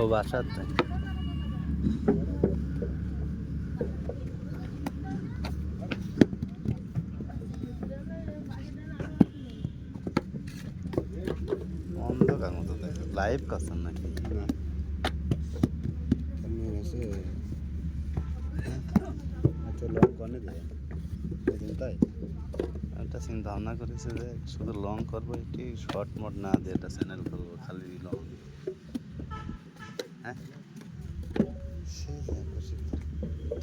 ও বাসাতে অন্ধকার মতো দেখো লাইভ করছেন নাকি না এমনি আছে এত লং কনে দেয় প্রথম তাই একটা চিন্তা ভাবনা করেছে যে শুধু লং করবো একটি শর্ট মোড না দিয়ে একটা চ্যানেল করবো খালি লং হ্যাঁ সে যা খুশি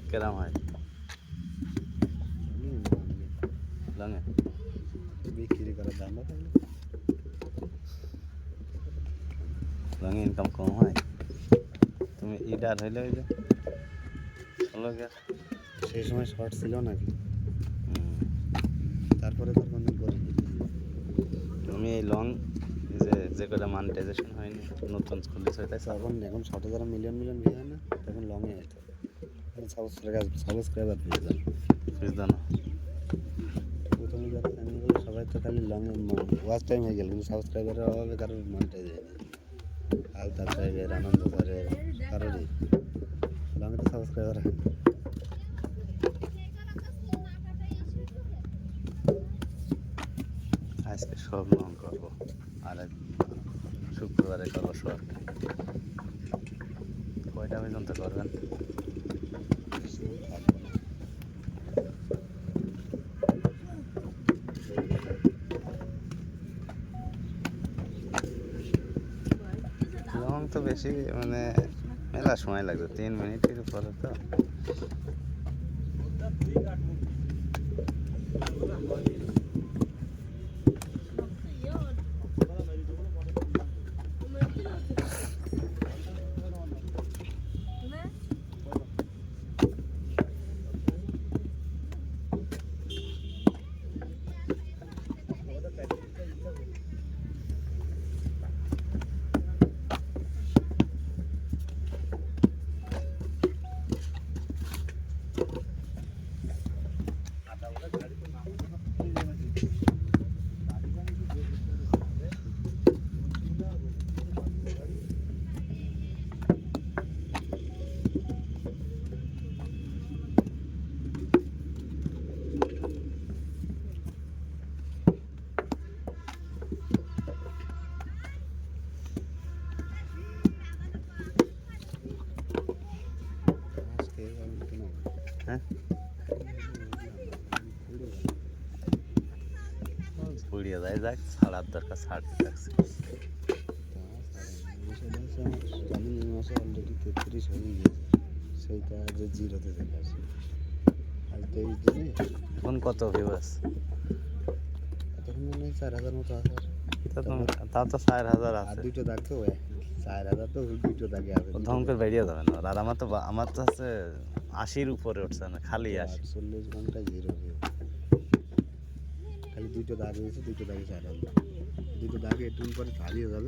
কেরাম হয় লঙে বিক্রি করার দাম না থাকলে লঙে ইনকাম কম হয় তুমি ইডার হইলে ওই যে চলো গিয়া সেই সময় শর্ট ছিল নাকি তারপরে তো কোনদিন করিনি তুমি এই লং যে কটা মনিটাইজেশন হয়নি নতুন খুলেছে তাই এখন শর্টে যারা মিলিয়ন মিলিয়ন ভিউ হয় না তখন লংয়ে হতো সাবস্ক্রাইবার পেয়ে যান বুঝলো না প্রথমে যারা চ্যানেলগুলো সবাই তো খালি লংয়ে ওয়াচ টাইম হয়ে গেল কিন্তু সাবস্ক্রাইবারের অভাবে কারোর মনিটাইজ হয়নি আলতাফ সাহেবের আনন্দ স্যারের কারোরই লংয়ে তো সাবস্ক্রাইবার হয়নি আজকে সব লং করবো আর শুক্রবারে করবো শর্ট কয়টা পর্যন্ত করবেন লং তো বেশি মানে মেলা সময় লাগবে 3 মিনিটের উপরে তো হ্যাঁ পুড়িয়ে যায় যাক ছাড়ার দরকার ছাড়তে থাকছে জামিন মাসে অলরেডি 33 হয়ে গিয়েছে সেইটা যে জিরোতে চলে আসে আর 23 দিনে এখন কত ভিউ আছে তখন মনে হয় 4000 মতো আছে তা তো 4000 আর আছে দুটো দাগ তো 4000 তো দুটো দাগে আছে ধম করে বেরিয়ে যাবে না আর আমার তো আছে 80-র উপরে উঠছে না খালি 80 48 ঘন্টা জিরো ভিউ খালি দুটো দাগ হয়েছে দুটো দাগে 4000 দুটো দাগে একটু পরে হারিয়ে যাবে